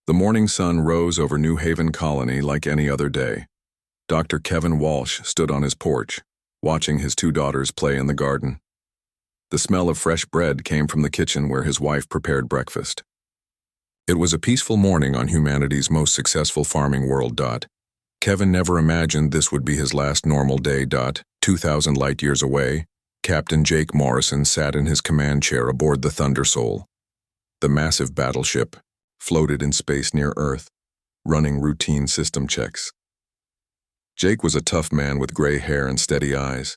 The morning sun rose over New Haven Colony like any other day. Dr. Kevin Walsh stood on his porch, watching his two daughters play in the garden. The smell of fresh bread came from the kitchen where his wife prepared breakfast. It was a peaceful morning on humanity's most successful farming world. Kevin never imagined this would be his last normal day. 2,000 light years away, Captain Jake Morrison sat in his command chair aboard the Thunder Soul. The massive battleship floated in space near Earth, running routine system checks. Jake was a tough man with gray hair and steady eyes.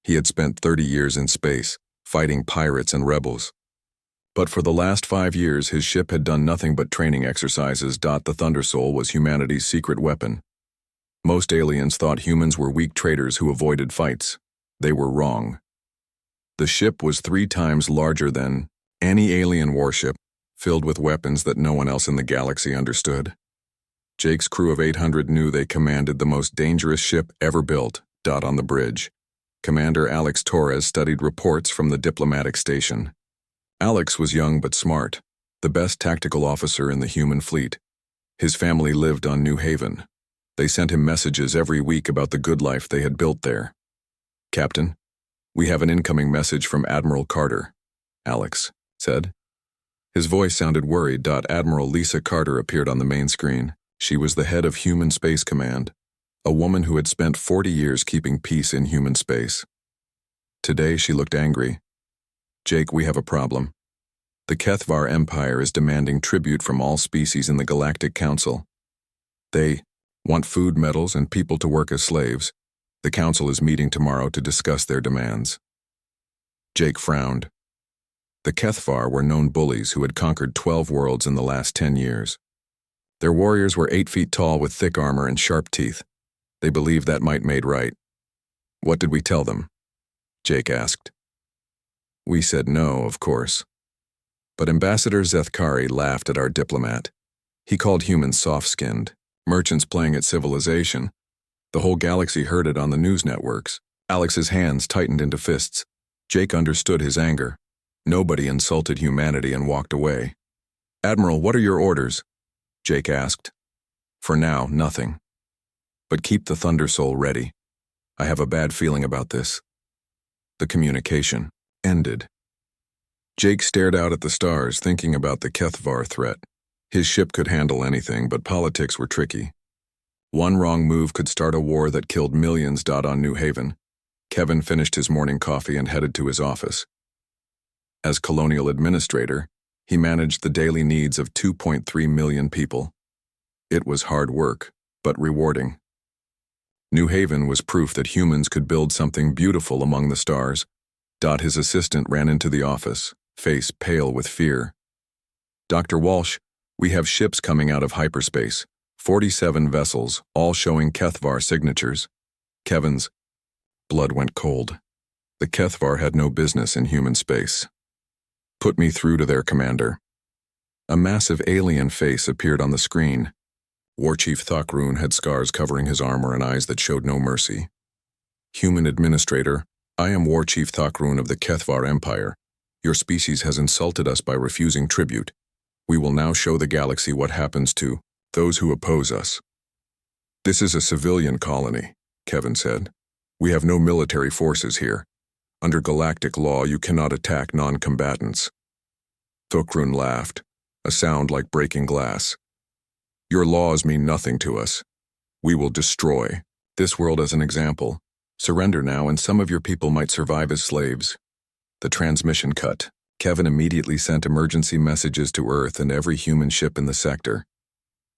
He had spent 30 years in space, fighting pirates and rebels. But for the last 5 years, his ship had done nothing but training exercises. The Thunder Soul was humanity's secret weapon. Most aliens thought humans were weak traitors who avoided fights. They were wrong. The ship was 3 times larger than any alien warship, filled with weapons that no one else in the galaxy understood. Jake's crew of 800 knew they commanded the most dangerous ship ever built. On the bridge, Commander Alex Torres studied reports from the diplomatic station. Alex was young but smart, the best tactical officer in the human fleet. His family lived on New Haven. They sent him messages every week about the good life they had built there. "Captain, we have an incoming message from Admiral Carter," Alex said. His voice sounded worried. Admiral Lisa Carter appeared on the main screen. She was the head of Human Space Command, a woman who had spent 40 years keeping peace in human space. Today she looked angry. "Jake, we have a problem. The Kethvar Empire is demanding tribute from all species in the Galactic Council. They want food, metals, and people to work as slaves. The Council is meeting tomorrow to discuss their demands." Jake frowned. The Kethvar were known bullies who had conquered 12 worlds in the last 10 years. Their warriors were 8 feet tall with thick armor and sharp teeth. They believed that might made right. "What did we tell them?" Jake asked. "We said no, of course." But Ambassador Zethkari laughed at our diplomat. He called humans soft-skinned, merchants playing at civilization. The whole galaxy heard it on the news networks. Alex's hands tightened into fists. Jake understood his anger. Nobody insulted humanity and walked away. "Admiral, what are your orders?" Jake asked. "For now, nothing. But keep the Thunder Soul ready. I have a bad feeling about this." The communication ended. Jake stared out at the stars, thinking about the Kethvar threat. His ship could handle anything, but politics were tricky. One wrong move could start a war that killed millions. On New Haven, Kevin finished his morning coffee and headed to his office. As colonial administrator, he managed the daily needs of 2.3 million people. It was hard work, but rewarding. New Haven was proof that humans could build something beautiful among the stars. His assistant ran into the office, face pale with fear. "Dr. Walsh, we have ships coming out of hyperspace, 47 vessels, all showing Kethvar signatures." Kevin's blood went cold. The Kethvar had no business in human space. "Put me through to their commander." A massive alien face appeared on the screen. War Chief Thakroon had scars covering his armor and eyes that showed no mercy. "Human Administrator, I am War Chief Thakroon of the Kethvar Empire. Your species has insulted us by refusing tribute. We will now show the galaxy what happens to those who oppose us." "This is a civilian colony," Kevin said. "We have no military forces here. Under galactic law, you cannot attack non-combatants." Thakroon laughed, a sound like breaking glass. "Your laws mean nothing to us. We will destroy this world as an example. Surrender now, and some of your people might survive as slaves." The transmission cut. Kevin immediately sent emergency messages to Earth and every human ship in the sector.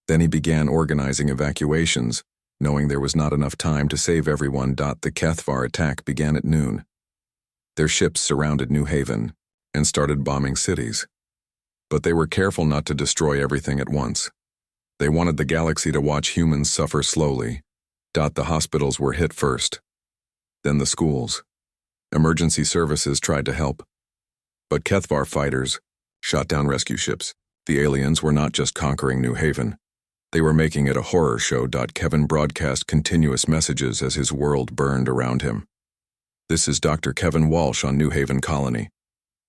Then he began organizing evacuations, knowing there was not enough time to save everyone. The Kethvar attack began at noon. Their ships surrounded New Haven and started bombing cities. But they were careful not to destroy everything at once. They wanted the galaxy to watch humans suffer slowly. The hospitals were hit first. Then the schools. Emergency services tried to help. But Kethvar fighters shot down rescue ships. The aliens were not just conquering New Haven. They were making it a horror show. Kevin broadcast continuous messages as his world burned around him. "This is Dr. Kevin Walsh on New Haven Colony.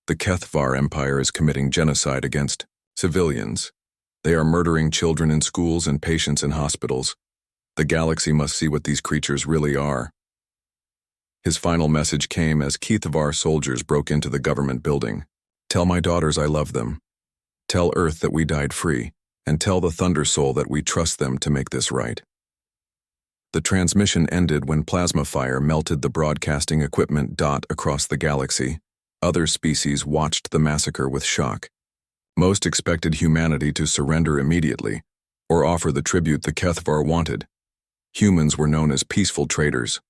The Kethvar Empire is committing genocide against civilians. They are murdering children in schools and patients in hospitals. The galaxy must see what these creatures really are. His final message came as HFY soldiers broke into the government building. Tell my daughters I love them. Tell Earth that we died free, and tell the Thunder Soul that we trust them to make this right. The transmission ended when plasma fire melted the broadcasting equipment across the galaxy. Other species watched the massacre with shock. Most expected humanity to surrender immediately, or offer the tribute the HFY wanted. Humans were known as peaceful traders,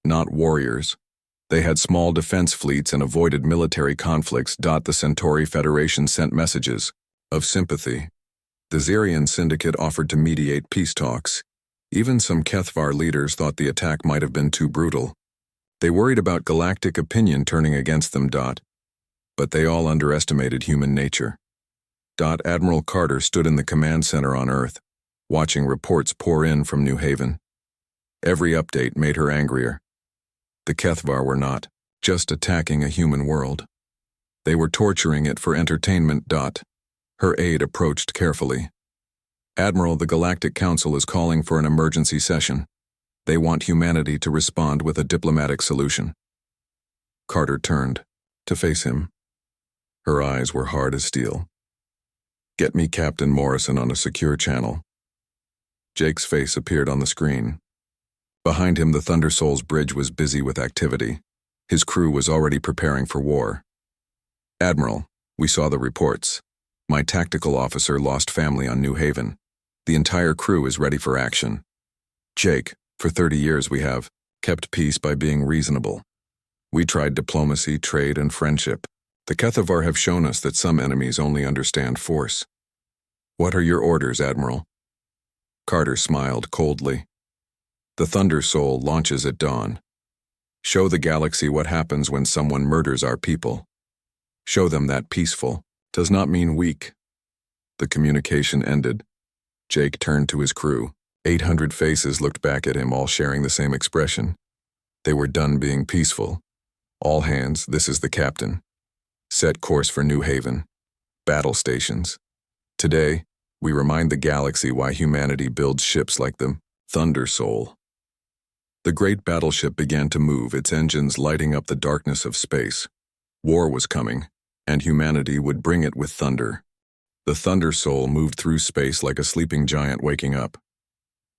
not warriors. They had small defense fleets and avoided military conflicts. The Centauri Federation sent messages of sympathy. The Zerian Syndicate offered to mediate peace talks. Even some HFY leaders thought the attack might have been too brutal. They worried about galactic opinion turning against them. But they all underestimated human nature. Admiral Carter stood in the command center on Earth, watching reports pour in from New Haven. Every update made her angrier. The HFY were not just attacking a human world. They were torturing it for entertainment. Her aide approached carefully. Admiral, the Galactic Council is calling for an emergency session. They want humanity to respond with a diplomatic solution. Carter turned to face him. Her eyes were hard as steel. Get me Captain Morrison on a secure channel. Jake's face appeared on the screen. Behind him, the Thunder Soul's bridge was busy with activity. His crew was already preparing for war. Admiral, we saw the reports. My tactical officer lost family on New Haven. The entire crew is ready for action. Jake, for 30 years we have kept peace by being reasonable. We tried diplomacy, trade, and friendship. The HFY have shown us that some enemies only understand force. What are your orders, Admiral? Carter smiled coldly. The Thunder Soul launches at dawn. Show the galaxy what happens when someone murders our people. Show them that peaceful does not mean weak. The communication ended. Jake turned to his crew. 800 faces looked back at him, all sharing the same expression. They were done being peaceful. All hands, this is the captain. Set course for New Haven. Battle stations. Today, we remind the galaxy why humanity builds ships like the Thunder Soul. The great battleship began to move, its engines lighting up the darkness of space. War was coming, and humanity would bring it with thunder. The Thunder Soul moved through space like a sleeping giant waking up.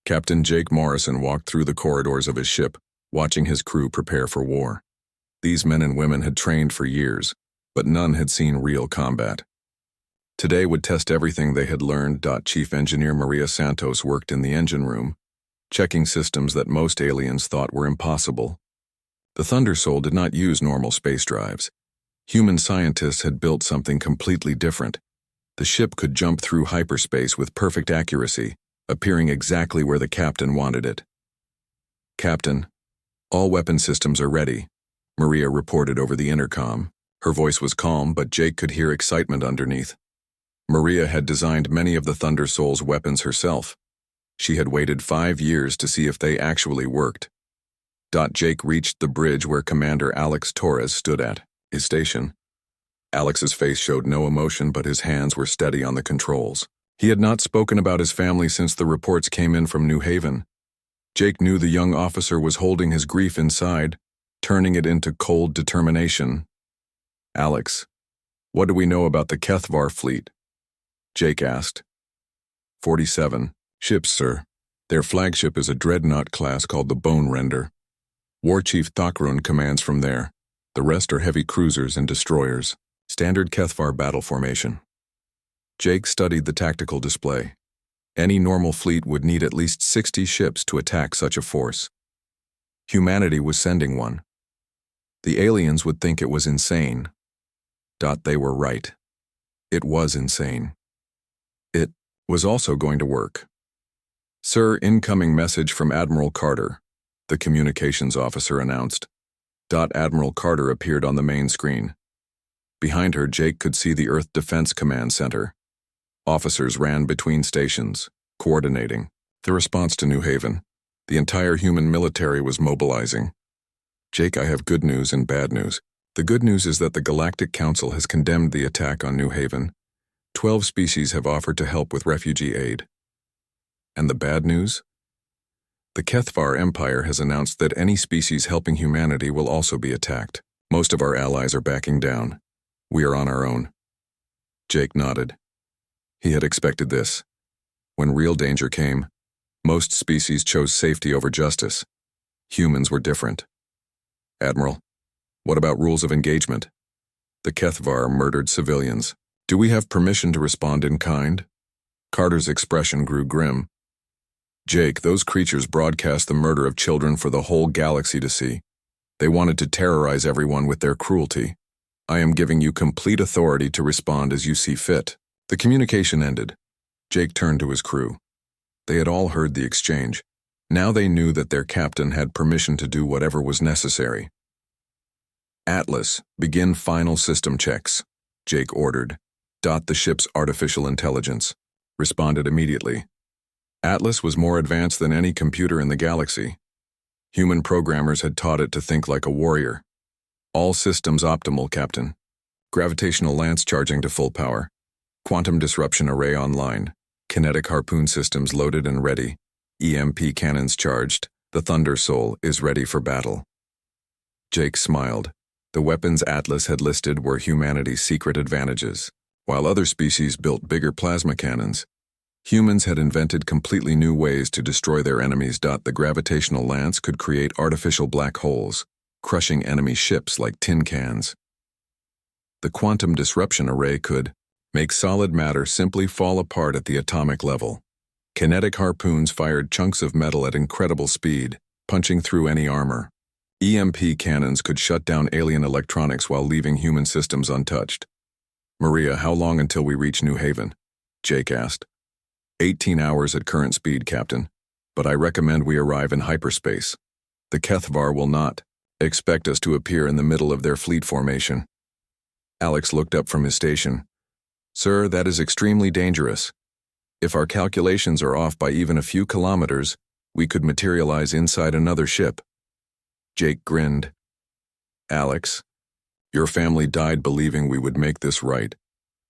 Captain Jake Morrison walked through the corridors of his ship, watching his crew prepare for war. These men and women had trained for years, but none had seen real combat. Today would test everything they had learned. Chief Engineer Maria Santos worked in the engine room, checking systems that most aliens thought were impossible. The Thunder Soul did not use normal space drives. Human scientists had built something completely different. The ship could jump through hyperspace with perfect accuracy, appearing exactly where the captain wanted it. Captain, all weapon systems are ready, Maria reported over the intercom. Her voice was calm, but Jake could hear excitement underneath. Maria had designed many of the Thunder Soul's weapons herself. She had waited 5 years to see if they actually worked. Jake reached the bridge where Commander Alex Torres stood at his station. Alex's face showed no emotion, but his hands were steady on the controls. He had not spoken about his family since the reports came in from New Haven. Jake knew the young officer was holding his grief inside, turning it into cold determination. Alex, what do we know about the HFY fleet? Jake asked. 47 ships, sir. Their flagship is a dreadnought class called the Bone Render. War Chief Thakron commands from there. The rest are heavy cruisers and destroyers. Standard HFY battle formation. Jake studied the tactical display. Any normal fleet would need at least 60 ships to attack such a force. Humanity was sending one. The aliens would think it was insane. They were right. It was insane. It was also going to work. Sir, incoming message from Admiral Carter, the communications officer announced. Admiral Carter appeared on the main screen. Behind her, Jake could see the Earth Defense Command Center. Officers ran between stations, coordinating the response to New Haven. The entire human military was mobilizing. Jake, I have good news and bad news. The good news is that the Galactic Council has condemned the attack on New Haven. 12 species have offered to help with refugee aid. And the bad news? The Kethvar Empire has announced that any species helping humanity will also be attacked. Most of our allies are backing down. We are on our own. Jake nodded. He had expected this. When real danger came, most species chose safety over justice. Humans were different. Admiral, what about rules of engagement? The Kethvar murdered civilians. Do we have permission to respond in kind? Carter's expression grew grim. Jake, those creatures broadcast the murder of children for the whole galaxy to see. They wanted to terrorize everyone with their cruelty. I am giving you complete authority to respond as you see fit. The communication ended. Jake turned to his crew. They had all heard the exchange. Now they knew that their captain had permission to do whatever was necessary. Atlas, begin final system checks, Jake ordered. The ship's artificial intelligence responded immediately. Atlas was more advanced than any computer in the galaxy. Human programmers had taught it to think like a warrior. All systems optimal, Captain. Gravitational lance charging to full power. Quantum disruption array online. Kinetic harpoon systems loaded and ready. EMP cannons charged. The Thunder Soul is ready for battle. Jake smiled. The weapons Atlas had listed were humanity's secret advantages, while other species built bigger plasma cannons. Humans had invented completely new ways to destroy their enemies. The gravitational lance could create artificial black holes, crushing enemy ships like tin cans. The quantum disruption array could make solid matter simply fall apart at the atomic level. Kinetic harpoons fired chunks of metal at incredible speed, punching through any armor. EMP cannons could shut down alien electronics while leaving human systems untouched. Maria, how long until we reach New Haven? Jake asked. 18 hours at current speed, Captain, but I recommend we arrive in hyperspace. The Kethvar will not expect us to appear in the middle of their fleet formation. Alex looked up from his station. Sir, that is extremely dangerous. If our calculations are off by even a few kilometers, we could materialize inside another ship. Jake grinned. Alex, your family died believing we would make this right.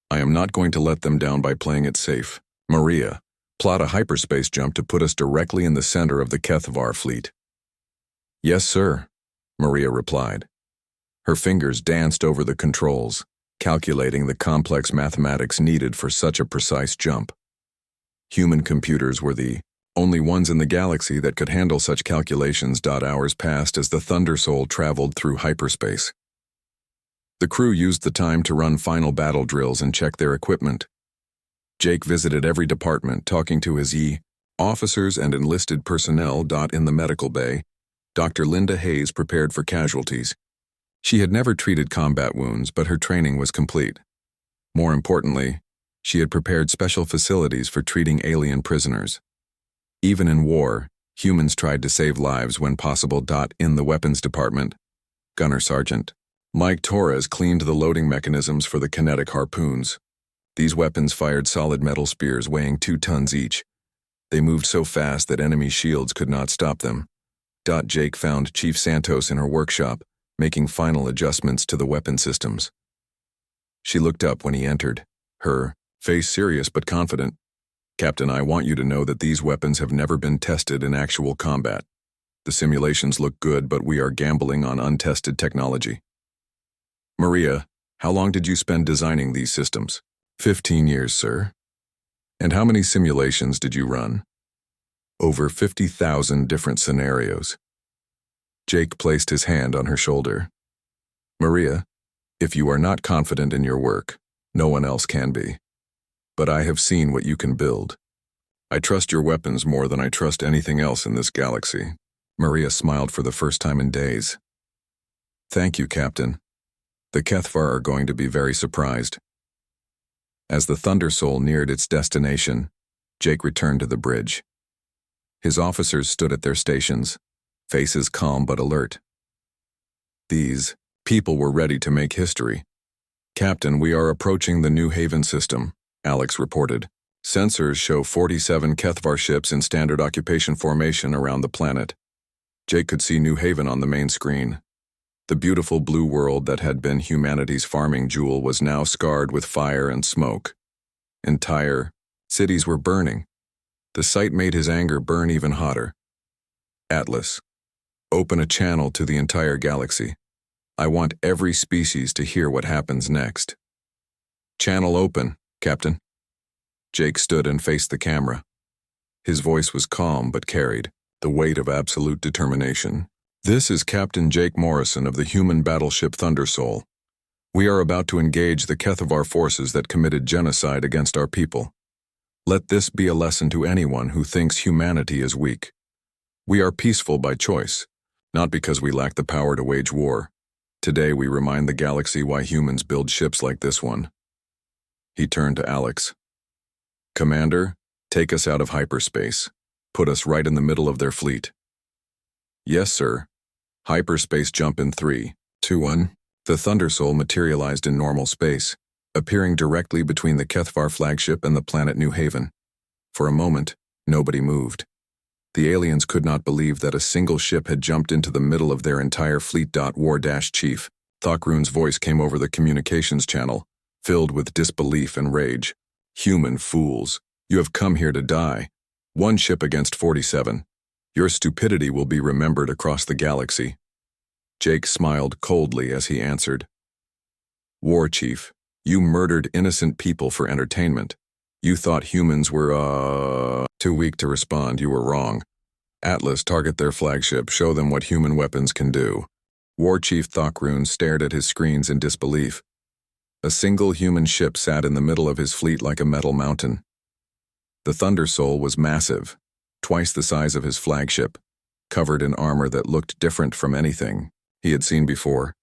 I am not going to let them down by playing it safe. Maria, plot a hyperspace jump to put us directly in the center of the Kethvar fleet. Yes, sir, Maria replied. Her fingers danced over the controls, calculating the complex mathematics needed for such a precise jump. Human computers were the only ones in the galaxy that could handle such calculations. Hours passed as the Thunder Soul traveled through hyperspace. The crew used the time to run final battle drills and check their equipment. Jake visited every department, talking to his officers and enlisted personnel. In the medical bay, Dr. Linda Hayes prepared for casualties. She had never treated combat wounds, but her training was complete. More importantly, she had prepared special facilities for treating alien prisoners. Even in war, humans tried to save lives when possible. In the weapons department, Gunner Sergeant Mike Torres cleaned the loading mechanisms for the kinetic harpoons. These weapons fired solid metal spears weighing 2 tons each. They moved so fast that enemy shields could not stop them. Jake found Chief Santos in her workshop, making final adjustments to the weapon systems. She looked up when he entered, her face serious but confident. Captain, I want you to know that these weapons have never been tested in actual combat. The simulations look good, but we are gambling on untested technology. Maria, how long did you spend designing these systems? 15 years, sir. And how many simulations did you run? Over 50,000 different scenarios. Jake placed his hand on her shoulder. Maria, if you are not confident in your work, no one else can be. But I have seen what you can build. I trust your weapons more than I trust anything else in this galaxy. Maria smiled for the first time in days. Thank you, Captain. The Kethvar are going to be very surprised. As the Thunder Soul neared its destination, Jake returned to the bridge. His officers stood at their stations, faces calm but alert. These people were ready to make history. Captain, we are approaching the New Haven system, Alex reported. Sensors show 47 Kethvar ships in standard occupation formation around the planet. Jake could see New Haven on the main screen. The beautiful blue world that had been humanity's farming jewel was now scarred with fire and smoke. Entire cities were burning. The sight made his anger burn even hotter. Atlas, open a channel to the entire galaxy. I want every species to hear what happens next. Channel open, Captain. Jake stood and faced the camera. His voice was calm but carried the weight of absolute determination. This is Captain Jake Morrison of the human battleship Thundersoul. We are about to engage the HFY forces that committed genocide against our people. Let this be a lesson to anyone who thinks humanity is weak. We are peaceful by choice, not because we lack the power to wage war. Today we remind the galaxy why humans build ships like this one. He turned to Alex. Commander, take us out of hyperspace. Put us right in the middle of their fleet. Yes, sir. Hyperspace jump in 3, 2, 1. The Thundersoul materialized in normal space, appearing directly between the HFY flagship and the planet New Haven. For a moment, nobody moved. The aliens could not believe that a single ship had jumped into the middle of their entire fleet. War-Chief Thokrune's voice came over the communications channel, filled with disbelief and rage. Human fools, you have come here to die. One ship against 47. Your stupidity will be remembered across the galaxy. Jake smiled coldly as he answered. War Chief, you murdered innocent people for entertainment. You thought humans were, too weak to respond. You were wrong. Atlas, target their flagship. Show them what human weapons can do. War Chief Thokrune stared at his screens in disbelief. A single human ship sat in the middle of his fleet like a metal mountain. The Thundersoul was massive, twice the size of his flagship, covered in armor that looked different from anything he had seen before.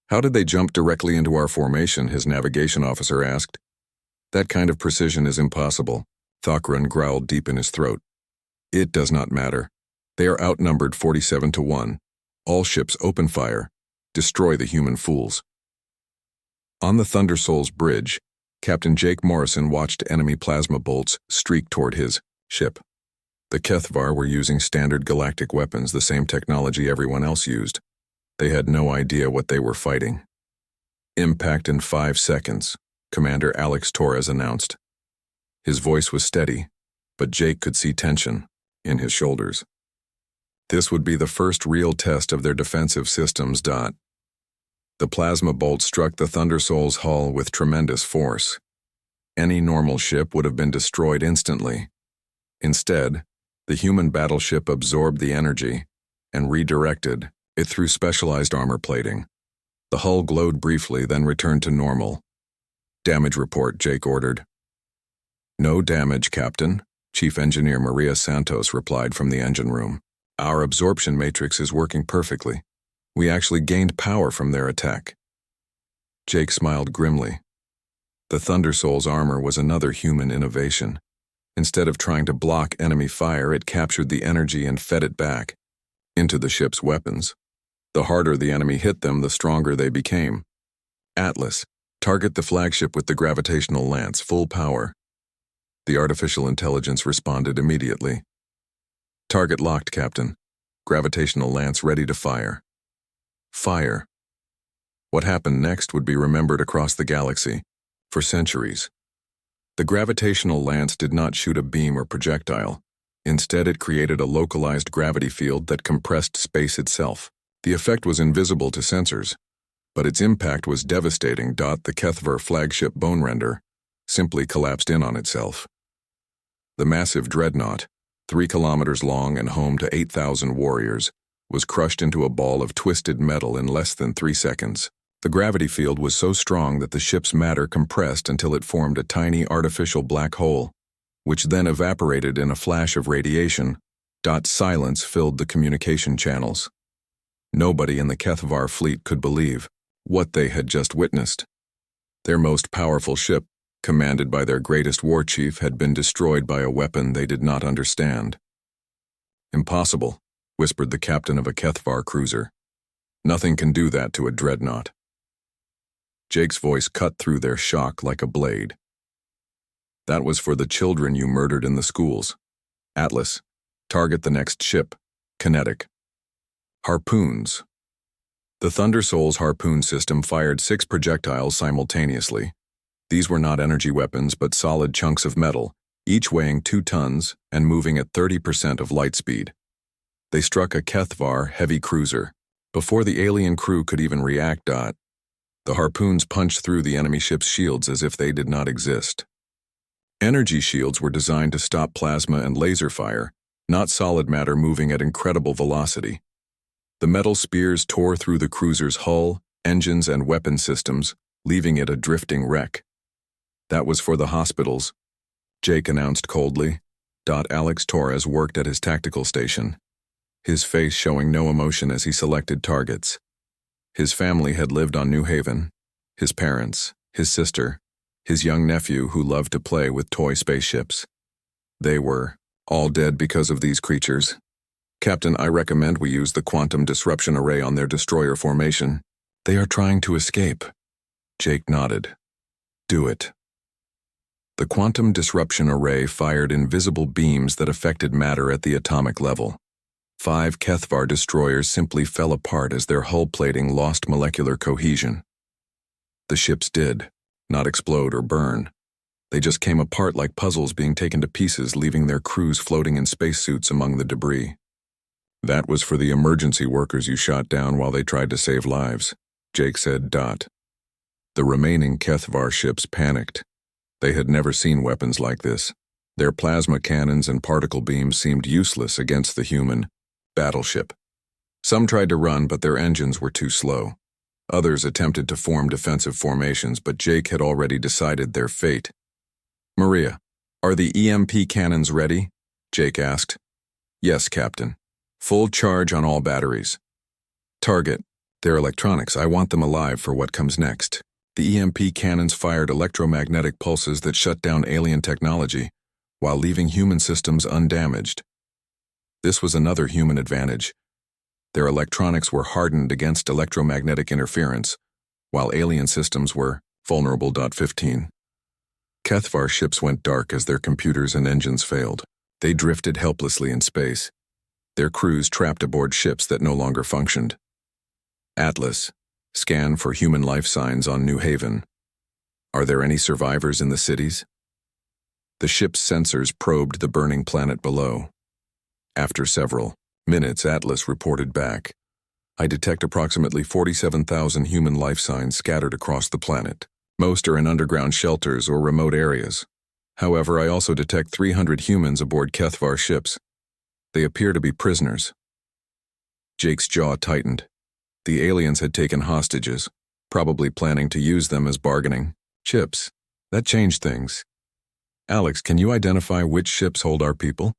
How did they jump directly into our formation? His navigation officer asked. That kind of precision is impossible. Thokrune growled deep in his throat. It does not matter. They are outnumbered 47 to 1. All ships open fire. Destroy the human fools. On the Thundersoul's bridge, Captain Jake Morrison watched enemy plasma bolts streak toward his ship. The HFY were using standard galactic weapons, the same technology everyone else used. They had no idea what they were fighting. Impact in 5 seconds, Commander Alex Torres announced. His voice was steady, but Jake could see tension in his shoulders. This would be the first real test of their defensive systems. The plasma bolt struck the Thundersoul's hull with tremendous force. Any normal ship would have been destroyed instantly. Instead, the human battleship absorbed the energy and redirected it through specialized armor plating. The hull glowed briefly, then returned to normal. Damage report, Jake ordered. No damage, Captain, Chief Engineer Maria Santos replied from the engine room. Our absorption matrix is working perfectly. We actually gained power from their attack. Jake smiled grimly. The Thundersoul's armor was another human innovation. Instead of trying to block enemy fire, it captured the energy and fed it back into the ship's weapons. The harder the enemy hit them, the stronger they became. Atlas, target the flagship with the gravitational lance, full power. The artificial intelligence responded immediately. Target locked, Captain. Gravitational lance ready to fire. Fire. What happened next would be remembered across the galaxy for centuries. The gravitational lance did not shoot a beam or projectile. Instead, it created a localized gravity field that compressed space itself. The effect was invisible to sensors, but its impact was devastating. The HFY flagship Bone Render simply collapsed in on itself. The massive dreadnought, 3 kilometers long and home to 8,000 warriors, was crushed into a ball of twisted metal in less than 3 seconds. The gravity field was so strong that the ship's matter compressed until it formed a tiny artificial black hole, which then evaporated in a flash of radiation. Silence filled the communication channels. Nobody in the HFY fleet could believe what they had just witnessed. Their most powerful ship, commanded by their greatest war chief, had been destroyed by a weapon they did not understand. Impossible, whispered the captain of a HFY cruiser. Nothing can do that to a dreadnought. Jake's voice cut through their shock like a blade. That was for the children you murdered in the schools. Atlas, target the next ship. Kinetic. Harpoons. The Thundersoul's harpoon system fired 6 projectiles simultaneously. These were not energy weapons but solid chunks of metal, each weighing 2 tons and moving at 30% of light speed. They struck a HFY heavy cruiser. Before the alien crew could even react, the harpoons punched through the enemy ship's shields as if they did not exist. Energy shields were designed to stop plasma and laser fire, not solid matter moving at incredible velocity. The metal spears tore through the cruiser's hull, engines, and weapon systems, leaving it a drifting wreck. That was for the hospitals, Jake announced coldly. Alex Torres worked at his tactical station, his face showing no emotion as he selected targets. His family had lived on New Haven. His parents, his sister, his young nephew who loved to play with toy spaceships. They were all dead because of these creatures. Captain, I recommend we use the quantum disruption array on their destroyer formation. They are trying to escape. Jake nodded. Do it. The quantum disruption array fired invisible beams that affected matter at the atomic level. 5 HFY destroyers simply fell apart as their hull plating lost molecular cohesion. The ships did not explode or burn. They just came apart like puzzles being taken to pieces, leaving their crews floating in spacesuits among the debris. That was for the emergency workers you shot down while they tried to save lives, Jake said. The remaining HFY ships panicked. They had never seen weapons like this. Their plasma cannons and particle beams seemed useless against the human Battleship. Some tried to run, but their engines were too slow. Others attempted to form defensive formations, but Jake had already decided their fate. Maria, are the EMP cannons ready? Jake asked. Yes, Captain. Full charge on all batteries. Target. They're electronics. I want them alive for what comes next. The EMP cannons fired electromagnetic pulses that shut down alien technology, while leaving human systems undamaged. This was another human advantage. Their electronics were hardened against electromagnetic interference, while alien systems were vulnerable. 15. HFY ships went dark as their computers and engines failed. They drifted helplessly in space, their crews trapped aboard ships that no longer functioned. Atlas, scan for human life signs on New Haven. Are there any survivors in the cities? The ship's sensors probed the burning planet below. After several minutes, Atlas reported back. I detect approximately 47,000 human life signs scattered across the planet. Most are in underground shelters or remote areas. However, I also detect 300 humans aboard HFY ships. They appear to be prisoners. Jake's jaw tightened. The aliens had taken hostages, probably planning to use them as bargaining chips. That changed things. Alex, can you identify which ships hold our people?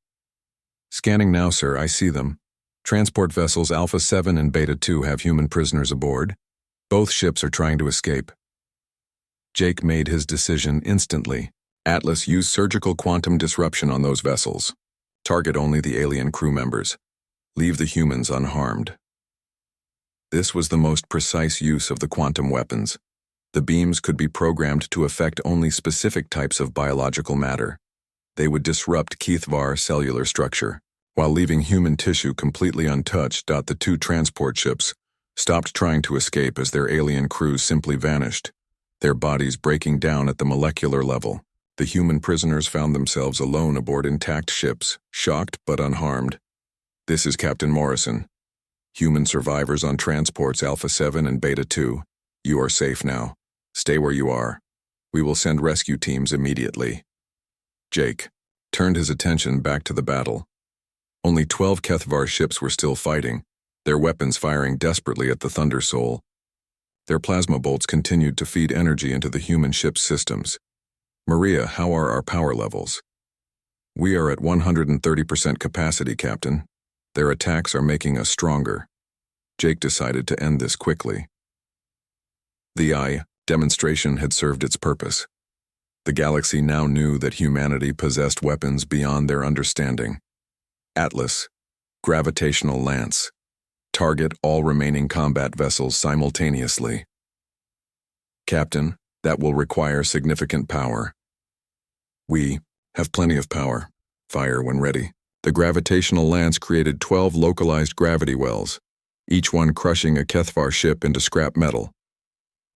Scanning now, sir. I see them. Transport vessels Alpha 7 and Beta 2 have human prisoners aboard. Both ships are trying to escape. Jake made his decision instantly. Atlas, use surgical quantum disruption on those vessels. Target only the alien crew members. Leave the humans unharmed. This was the most precise use of the quantum weapons. The beams could be programmed to affect only specific types of biological matter. They would disrupt HFY cellular structure, while leaving human tissue completely untouched. The 2 transport ships stopped trying to escape as their alien crews simply vanished, their bodies breaking down at the molecular level. The human prisoners found themselves alone aboard intact ships, shocked but unharmed. This is Captain Morrison. Human survivors on transports Alpha 7 and Beta 2. You are safe now. Stay where you are. We will send rescue teams immediately. Jake turned his attention back to the battle. Only 12 HFY ships were still fighting, their weapons firing desperately at the Thunder Soul. Their plasma bolts continued to feed energy into the human ship's systems. Maria, how are our power levels? We are at 130% capacity, Captain. Their attacks are making us stronger. Jake decided to end this quickly. The demonstration had served its purpose. The galaxy now knew that humanity possessed weapons beyond their understanding. Atlas, gravitational lance. Target all remaining combat vessels simultaneously. Captain, that will require significant power. We have plenty of power. Fire when ready. The gravitational lance created 12 localized gravity wells, each one crushing a HFY ship into scrap metal.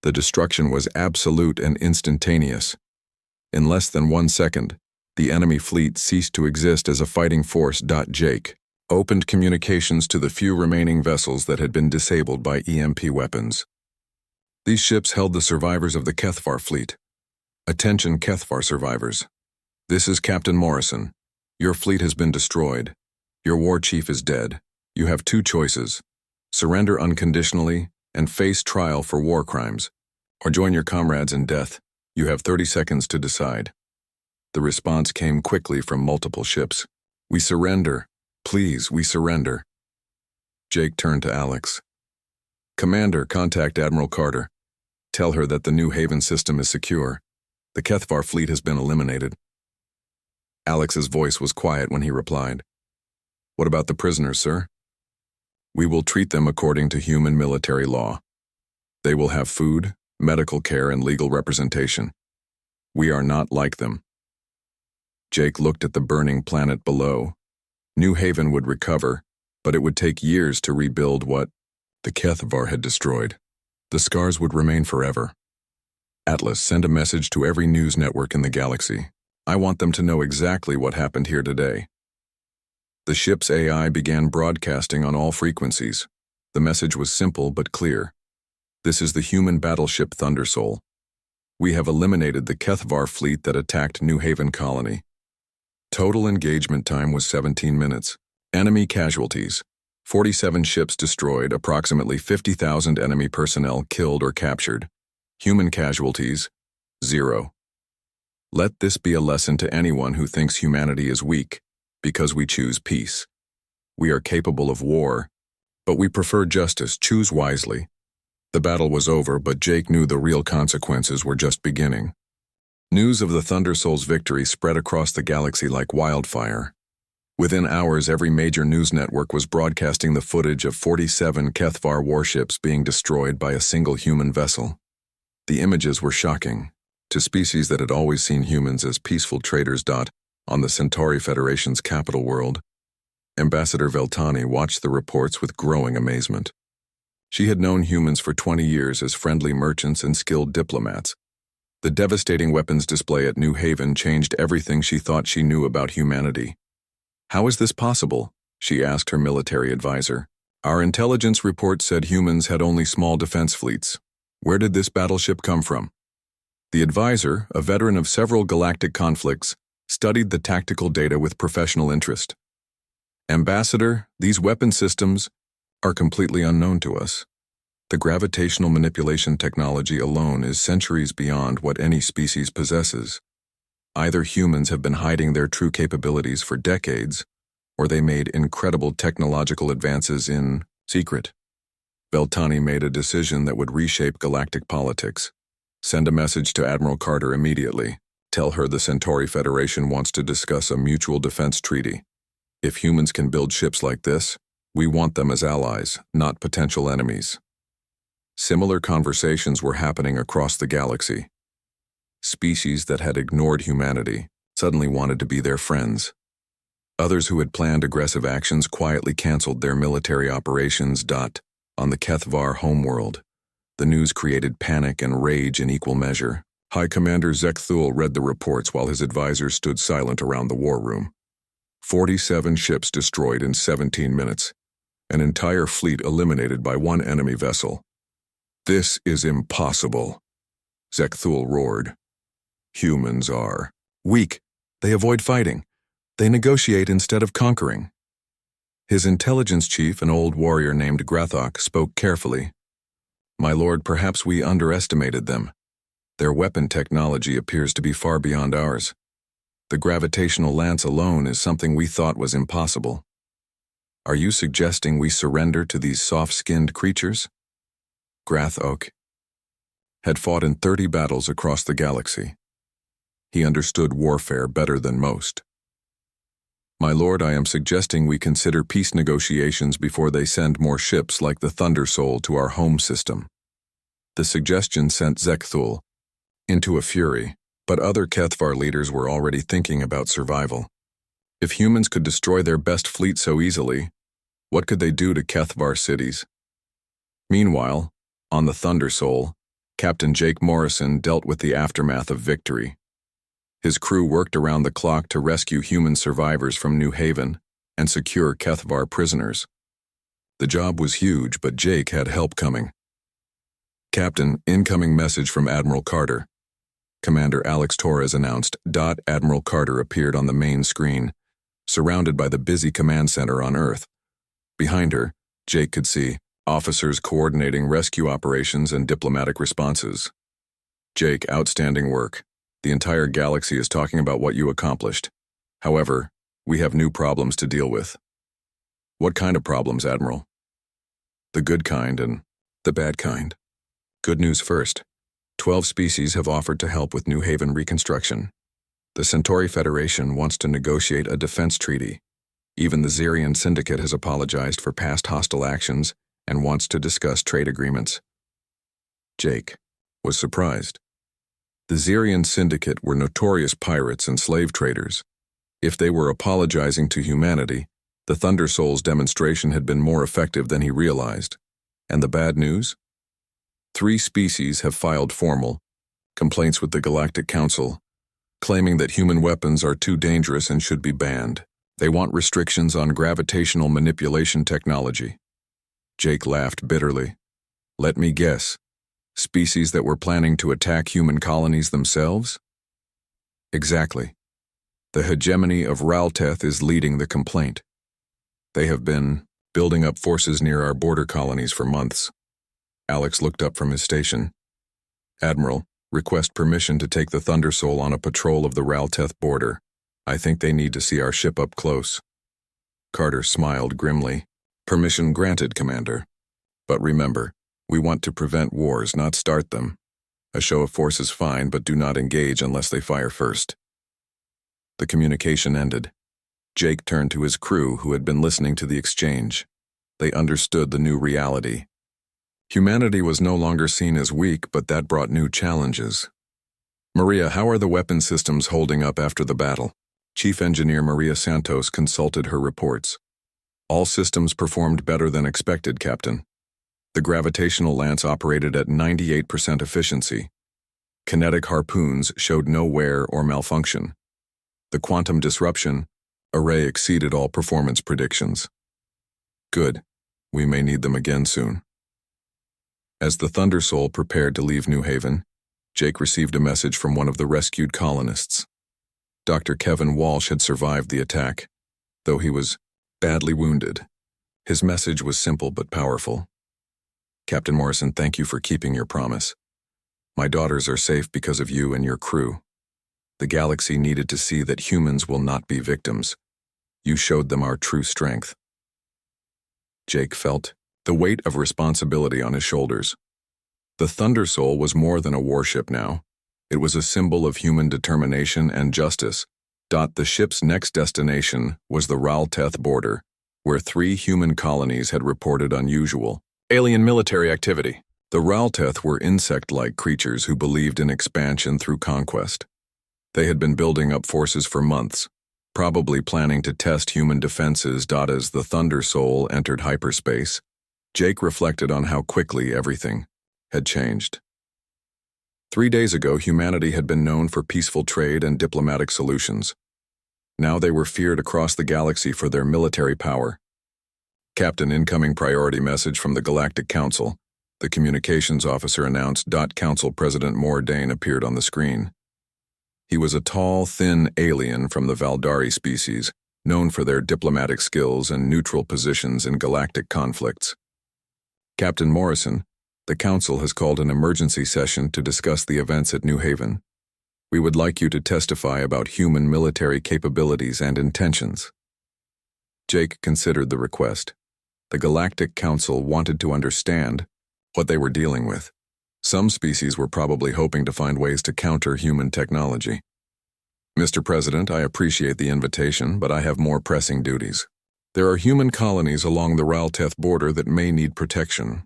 The destruction was absolute and instantaneous. In less than 1 second, the enemy fleet ceased to exist as a fighting force. Jake opened communications to the few remaining vessels that had been disabled by EMP weapons. These ships held the survivors of the Kethvar fleet. Attention Kethvar survivors. This is Captain Morrison. Your fleet has been destroyed. Your war chief is dead. You have 2 choices: surrender unconditionally and face trial for war crimes, or join your comrades in death. You have 30 seconds to decide. The response came quickly from multiple ships. We surrender. Please, we surrender. Jake turned to Alex. Commander, contact Admiral Carter. Tell her that the New Haven system is secure. The Kethvar fleet has been eliminated. Alex's voice was quiet when he replied. What about the prisoners, sir? We will treat them according to human military law. They will have food, medical care, and legal representation. We are not like them. Jake looked at the burning planet below. New Haven would recover, but it would take years to rebuild what the Kethvar had destroyed. The scars would remain forever. Atlas, send a message to every news network in the galaxy. I want them to know exactly what happened here today. The ship's AI began broadcasting on all frequencies. The message was simple but clear. This is the human battleship Thundersoul. We have eliminated the Kethvar fleet that attacked New Haven Colony. Total engagement time was 17 minutes. Enemy casualties: 47 ships destroyed, approximately 50,000 enemy personnel killed or captured. Human casualties: 0. Let this be a lesson to anyone who thinks humanity is weak, because we choose peace. We are capable of war, but we prefer justice. Choose wisely. The battle was over, but Jake knew the real consequences were just beginning. News of the Thundersoul's victory spread across the galaxy like wildfire. Within hours, every major news network was broadcasting the footage of 47 Kethvar warships being destroyed by a single human vessel. The images were shocking to species that had always seen humans as peaceful traders. On the Centauri Federation's capital world, Ambassador Veltani watched the reports with growing amazement. She had known humans for 20 years as friendly merchants and skilled diplomats. The devastating weapons display at New Haven changed everything she thought she knew about humanity. How is this possible? She asked her military advisor. Our intelligence report said humans had only small defense fleets. Where did this battleship come from? The advisor, a veteran of several galactic conflicts, studied the tactical data with professional interest. Ambassador, these weapon systems are completely unknown to us. The gravitational manipulation technology alone is centuries beyond what any species possesses. Either humans have been hiding their true capabilities for decades, or they made incredible technological advances in secret. Beltani made a decision that would reshape galactic politics. Send a message to Admiral Carter immediately. Tell her the Centauri Federation wants to discuss a mutual defense treaty. If humans can build ships like this, we want them as allies, not potential enemies. Similar conversations were happening across the galaxy. Species that had ignored humanity suddenly wanted to be their friends. Others who had planned aggressive actions quietly canceled their military operations. On the Kethvar homeworld, the news created panic and rage in equal measure. High Commander Zekthul read the reports while his advisors stood silent around the war room. 47 ships destroyed in 17 minutes. An entire fleet eliminated by one enemy vessel. This is impossible, Zekthul roared. Humans are weak. They avoid fighting. They negotiate instead of conquering. His intelligence chief, an old warrior named Grathok, spoke carefully. My lord, perhaps we underestimated them. Their weapon technology appears to be far beyond ours. The gravitational lance alone is something we thought was impossible. Are you suggesting we surrender to these soft-skinned creatures? Grathok had fought in 30 battles across the galaxy. He understood warfare better than most. My lord, I am suggesting we consider peace negotiations before they send more ships like the Thundersoul to our home system. The suggestion sent Zekthul into a fury, but other Kethvar leaders were already thinking about survival. If humans could destroy their best fleet so easily, what could they do to Kethvar cities? Meanwhile, on the Thundersoul, Captain Jake Morrison dealt with the aftermath of victory. His crew worked around the clock to rescue human survivors from New Haven and secure Kethvar prisoners. The job was huge, but Jake had help coming. Captain, incoming message from Admiral Carter. Commander Alex Torres announced. Admiral Carter appeared on the main screen, surrounded by the busy command center on Earth. Behind her, Jake could see officers coordinating rescue operations and diplomatic responses. Jake, outstanding work. The entire galaxy is talking about what you accomplished. However, we have new problems to deal with. What kind of problems, Admiral? The good kind and the bad kind. Good news first. 12 species have offered to help with New Haven reconstruction. The Centauri Federation wants to negotiate a defense treaty. Even the Xerian Syndicate has apologized for past hostile actions and wants to discuss trade agreements. Jake was surprised. The Xerian Syndicate were notorious pirates and slave traders. If they were apologizing to humanity, the Thunder Soul's demonstration had been more effective than he realized. And the bad news? 3 species have filed formal complaints with the Galactic Council, claiming that human weapons are too dangerous and should be banned. They want restrictions on gravitational manipulation technology. Jake laughed bitterly. Let me guess. Species that were planning to attack human colonies themselves? Exactly. The hegemony of Ralteth is leading the complaint. They have been building up forces near our border colonies for months. Alex looked up from his station. Admiral, request permission to take the Thunder Soul on a patrol of the Ralteth border. I think they need to see our ship up close. Carter smiled grimly. Permission granted, Commander. But remember, we want to prevent wars, not start them. A show of force is fine, but do not engage unless they fire first. The communication ended. Jake turned to his crew, who had been listening to the exchange. They understood the new reality. Humanity was no longer seen as weak, but that brought new challenges. Maria, how are the weapon systems holding up after the battle? Chief Engineer Maria Santos consulted her reports. All systems performed better than expected, Captain. The gravitational lance operated at 98% efficiency. Kinetic harpoons showed no wear or malfunction. The quantum disruption array exceeded all performance predictions. Good. We may need them again soon. As the Thunder Soul prepared to leave New Haven, Jake received a message from one of the rescued colonists. Dr. Kevin Walsh had survived the attack, though he was badly wounded. His message was simple but powerful. Captain Morrison, thank you for keeping your promise. My daughters are safe because of you and your crew. The galaxy needed to see that humans will not be victims. You showed them our true strength. Jake felt the weight of responsibility on his shoulders. The Thunder Soul was more than a warship now. It was a symbol of human determination and justice. The ship's next destination was the Ralteth border, where 3 human colonies had reported unusual alien military activity. The Ralteth were insect-like creatures who believed in expansion through conquest. They had been building up forces for months, probably planning to test human defenses. As the Thunder Soul entered hyperspace, Jake reflected on how quickly everything had changed. 3 days ago, humanity had been known for peaceful trade and diplomatic solutions. Now they were feared across the galaxy for their military power. Captain, incoming priority message from the Galactic Council. The communications officer announced. Council President Mordain appeared on the screen. He was a tall, thin alien from the Valdari species, known for their diplomatic skills and neutral positions in galactic conflicts. Captain Morrison, the Council has called an emergency session to discuss the events at New Haven. We would like you to testify about human military capabilities and intentions. Jake considered the request. The Galactic Council wanted to understand what they were dealing with. Some species were probably hoping to find ways to counter human technology. Mr. President, I appreciate the invitation, but I have more pressing duties. There are human colonies along the Ralteth border that may need protection.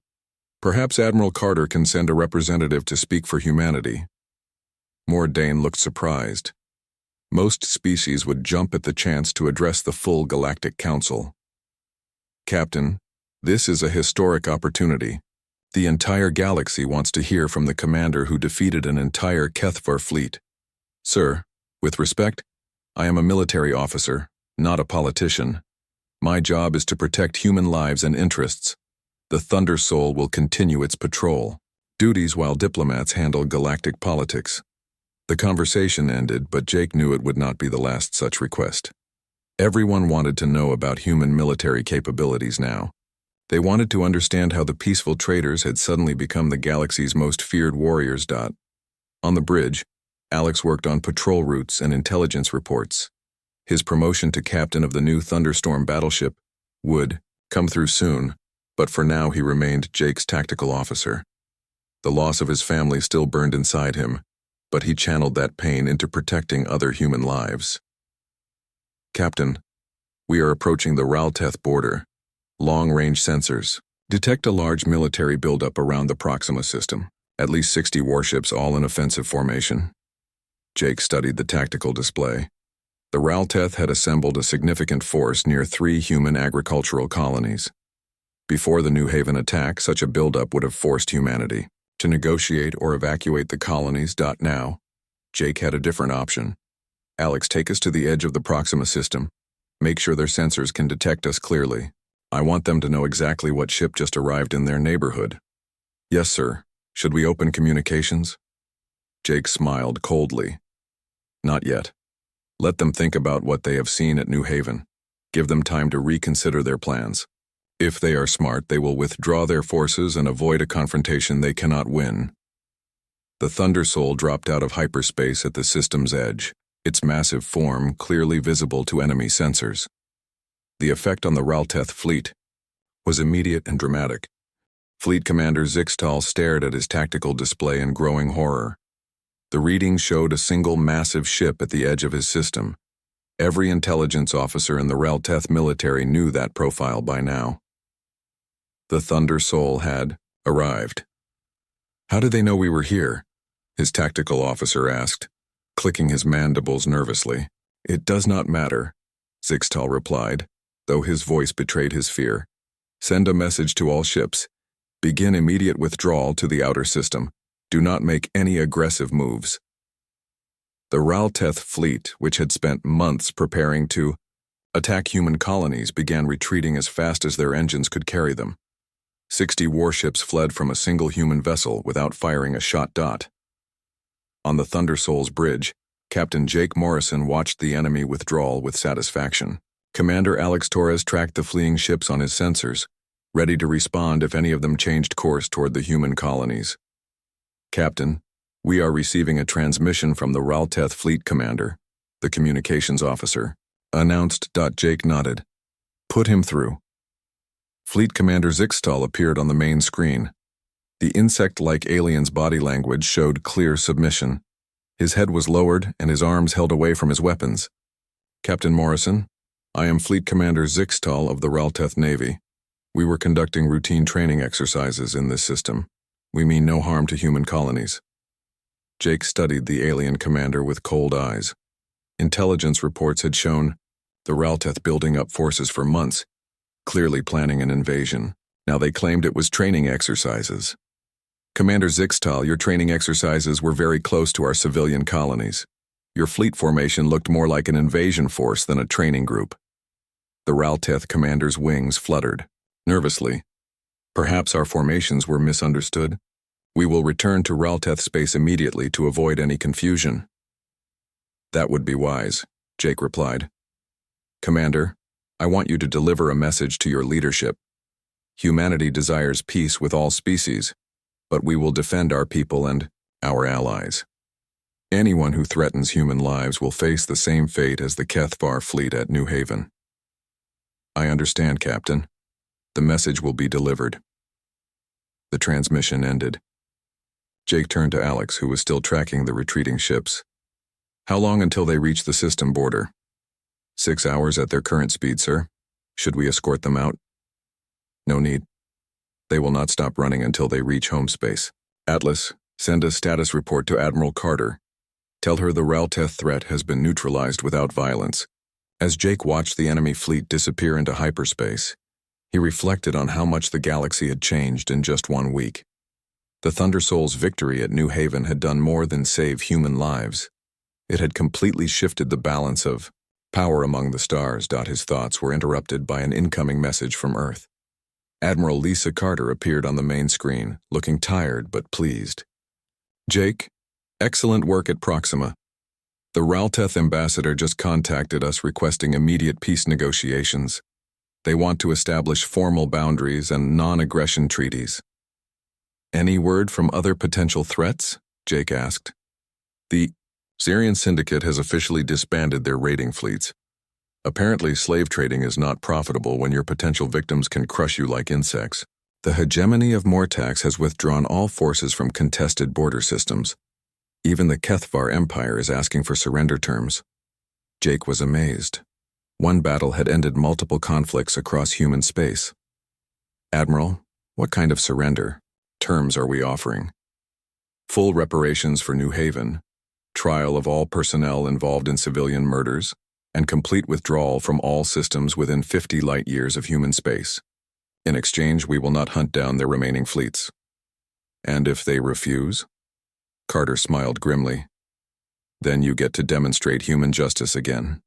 Perhaps Admiral Carter can send a representative to speak for humanity. Mordain looked surprised. Most species would jump at the chance to address the full Galactic Council. Captain, this is a historic opportunity. The entire galaxy wants to hear from the commander who defeated an entire HFY fleet. Sir, with respect, I am a military officer, not a politician. My job is to protect human lives and interests. The Thunder Soul will continue its patrol duties while diplomats handle galactic politics. The conversation ended, but Jake knew it would not be the last such request. Everyone wanted to know about human military capabilities now. They wanted to understand how the peaceful traders had suddenly become the galaxy's most feared warriors. On the bridge, Alex worked on patrol routes and intelligence reports. His promotion to captain of the new Thunderstorm battleship would come through soon, but for now he remained Jake's tactical officer. The loss of his family still burned inside him, but he channeled that pain into protecting other human lives. Captain, we are approaching the Ralteth border. Long-range sensors detect a large military buildup around the Proxima system, at least 60 warships all in offensive formation. Jake studied the tactical display. The Ralteth had assembled a significant force near 3 human agricultural colonies. Before the New Haven attack, such a buildup would have forced humanity to negotiate or evacuate the colonies. Now, Jake had a different option. Alex, take us to the edge of the Proxima system. Make sure their sensors can detect us clearly. I want them to know exactly what ship just arrived in their neighborhood. Yes, sir. Should we open communications? Jake smiled coldly. Not yet. Let them think about what they have seen at New Haven. Give them time to reconsider their plans. If they are smart, they will withdraw their forces and avoid a confrontation they cannot win. The Thunder Soul dropped out of hyperspace at the system's edge, its massive form clearly visible to enemy sensors. The effect on the Ralteth fleet was immediate and dramatic. Fleet Commander Zixtal stared at his tactical display in growing horror. The readings showed a single massive ship at the edge of his system. Every intelligence officer in the Ralteth military knew that profile by now. The Thunder Soul had arrived. How did they know we were here? His tactical officer asked, clicking his mandibles nervously. It does not matter, Zixtal replied, though his voice betrayed his fear. Send a message to all ships. Begin immediate withdrawal to the outer system. Do not make any aggressive moves. The Ralteth fleet, which had spent months preparing to attack human colonies, began retreating as fast as their engines could carry them. 60 warships fled from a single human vessel without firing a shot. On the Thunder Soul's bridge, Captain Jake Morrison watched the enemy withdrawal with satisfaction. Commander Alex Torres tracked the fleeing ships on his sensors, ready to respond if any of them changed course toward the human colonies. Captain, we are receiving a transmission from the Ralteth fleet commander, the communications officer, announced. Jake nodded. Put him through. Fleet Commander Zixtal appeared on the main screen. The insect-like alien's body language showed clear submission. His head was lowered and his arms held away from his weapons. Captain Morrison, I am Fleet Commander Zixtal of the Ralteth Navy. We were conducting routine training exercises in this system. We mean no harm to human colonies. Jake studied the alien commander with cold eyes. Intelligence reports had shown the Ralteth building up forces for months, clearly planning an invasion. Now they claimed it was training exercises. Commander Zixtal, your training exercises were very close to our civilian colonies. Your fleet formation looked more like an invasion force than a training group. The Ralteth commander's wings fluttered. Nervously, perhaps our formations were misunderstood. We will return to Ralteth space immediately to avoid any confusion. That would be wise, Jake replied. Commander, I want you to deliver a message to your leadership. Humanity desires peace with all species, but we will defend our people and our allies. Anyone who threatens human lives will face the same fate as the HFY fleet at New Haven. I understand, Captain. The message will be delivered. The transmission ended. Jake turned to Alex, who was still tracking the retreating ships. How long until they reach the system border? 6 hours at their current speed, sir. Should we escort them out? No need. They will not stop running until they reach home space. Atlas, send a status report to Admiral Carter. Tell her the Ralteth threat has been neutralized without violence. As Jake watched the enemy fleet disappear into hyperspace, He reflected on how much the galaxy had changed in just 1 week. The Thundersoul's victory at New Haven had done more than save human lives. It had completely shifted the balance of power among the stars. His thoughts were interrupted by an incoming message from Earth. Admiral Lisa Carter appeared on the main screen, looking tired but pleased. "Jake, excellent work at Proxima. The Ralteth ambassador just contacted us requesting immediate peace negotiations. They want to establish formal boundaries and non-aggression treaties." "Any word from other potential threats?" Jake asked. "The Syrian Syndicate has officially disbanded their raiding fleets. Apparently, slave trading is not profitable when your potential victims can crush you like insects. The hegemony of Mortax has withdrawn all forces from contested border systems. Even the Kethvar Empire is asking for surrender terms." Jake was amazed. One battle had ended multiple conflicts across human space. "Admiral, what kind of surrender terms are we offering?" "Full reparations for New Haven, trial of all personnel involved in civilian murders, and complete withdrawal from all systems within 50 light-years of human space. In exchange, we will not hunt down their remaining fleets." "And if they refuse?" Carter smiled grimly. "Then you get to demonstrate human justice again.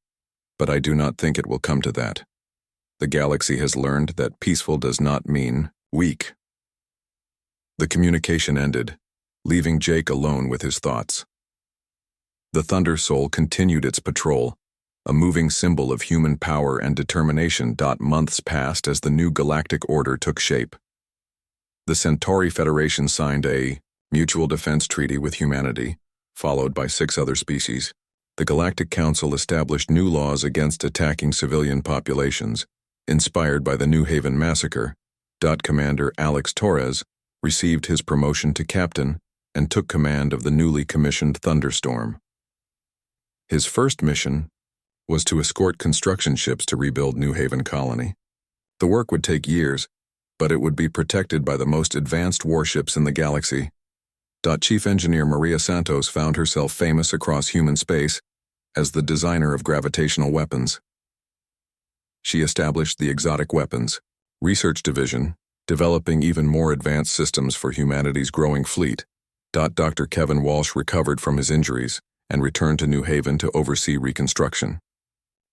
But I do not think it will come to that. The galaxy has learned that peaceful does not mean weak." The communication ended, leaving Jake alone with his thoughts. The Thunder Soul continued its patrol, a moving symbol of human power and determination. Months passed as the new galactic order took shape. The Centauri Federation signed a mutual defense treaty with humanity, followed by 6 other species. The Galactic Council established new laws against attacking civilian populations, inspired by the New Haven massacre. Commander Alex Torres received his promotion to captain and took command of the newly commissioned Thunderstorm. His first mission was to escort construction ships to rebuild New Haven Colony. The work would take years, but it would be protected by the most advanced warships in the galaxy. Chief Engineer Maria Santos found herself famous across human space as the designer of gravitational weapons. She established the Exotic Weapons Research Division, developing even more advanced systems for humanity's growing fleet. Dr. Kevin Walsh recovered from his injuries and returned to New Haven to oversee reconstruction.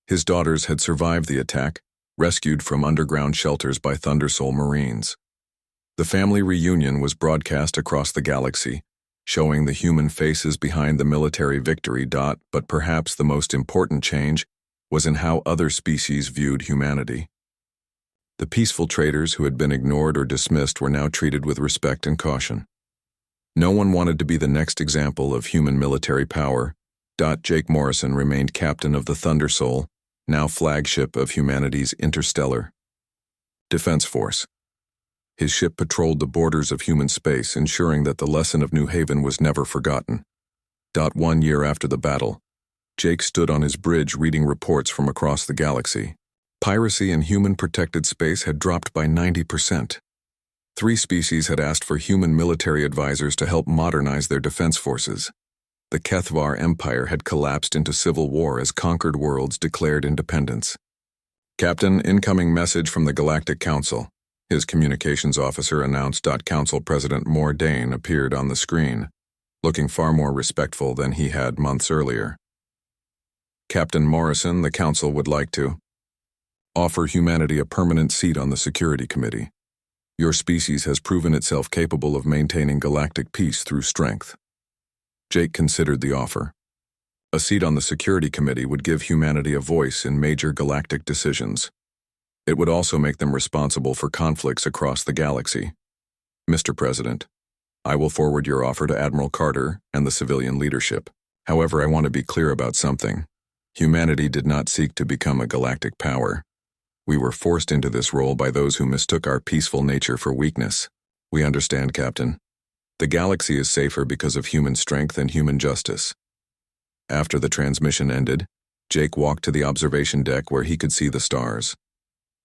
His daughters had survived the attack, rescued from underground shelters by Thundersoul Marines. The family reunion was broadcast across the galaxy, showing the human faces behind the military victory. But perhaps the most important change was in how other species viewed humanity. The peaceful traders who had been ignored or dismissed were now treated with respect and caution. No one wanted to be the next example of human military power. Jake Morrison remained captain of the Thundersoul, now flagship of humanity's interstellar defense force. His ship patrolled the borders of human space, ensuring that the lesson of New Haven was never forgotten. 1 year after the battle, Jake stood on his bridge reading reports from across the galaxy. Piracy in human-protected space had dropped by 90%. 3 species had asked for human military advisors to help modernize their defense forces. The Kethvar Empire had collapsed into civil war as conquered worlds declared independence. "Captain, incoming message from the Galactic Council," his communications officer announced. Council President Mordain appeared on the screen, looking far more respectful than he had months earlier. "Captain Morrison, the Council would like to offer humanity a permanent seat on the Security Committee. Your species has proven itself capable of maintaining galactic peace through strength." Jake considered the offer. A seat on the Security Committee would give humanity a voice in major galactic decisions. It would also make them responsible for conflicts across the galaxy. "Mr. President, I will forward your offer to Admiral Carter and the civilian leadership. However, I want to be clear about something. Humanity did not seek to become a galactic power. We were forced into this role by those who mistook our peaceful nature for weakness. We understand, Captain. The galaxy is safer because of human strength and human justice." After the transmission ended, Jake walked to the observation deck where he could see the stars.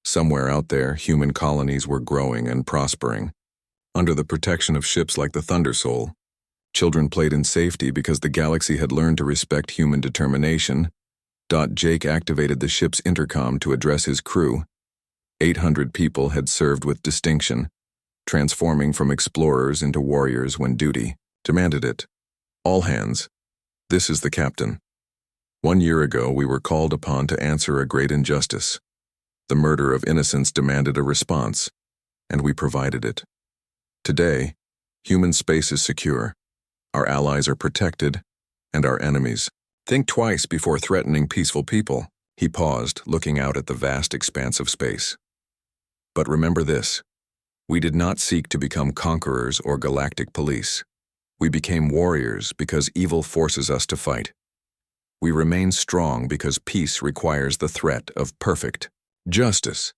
Somewhere out there, human colonies were growing and prospering. Under the protection of ships like the Thundersoul, children played in safety because the galaxy had learned to respect human determination. Jake activated the ship's intercom to address his crew. 800 people had served with distinction, transforming from explorers into warriors when duty demanded it. All hands. This is the captain. 1 year ago, we were called upon to answer a great injustice. The murder of innocents demanded a response, and we provided it. Today, human space is secure. Our allies are protected, and our enemies. Think twice before threatening peaceful people. He paused, looking out at the vast expanse of space. But remember this. We did not seek to become conquerors or galactic police. We became warriors because evil forces us to fight. We remain strong because peace requires the threat of perfect justice.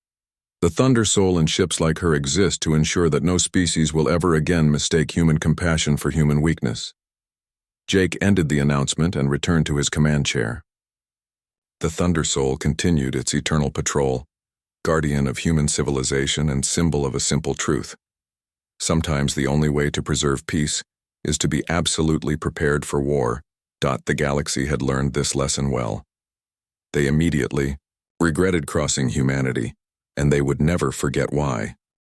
The Thunder Soul and ships like her exist to ensure that no species will ever again mistake human compassion for human weakness. Jake ended the announcement and returned to his command chair. The Thunder Soul continued its eternal patrol, guardian of human civilization and symbol of a simple truth. Sometimes the only way to preserve peace is to be absolutely prepared for war. The galaxy had learned this lesson well. They immediately regretted crossing humanity, and they would never forget why.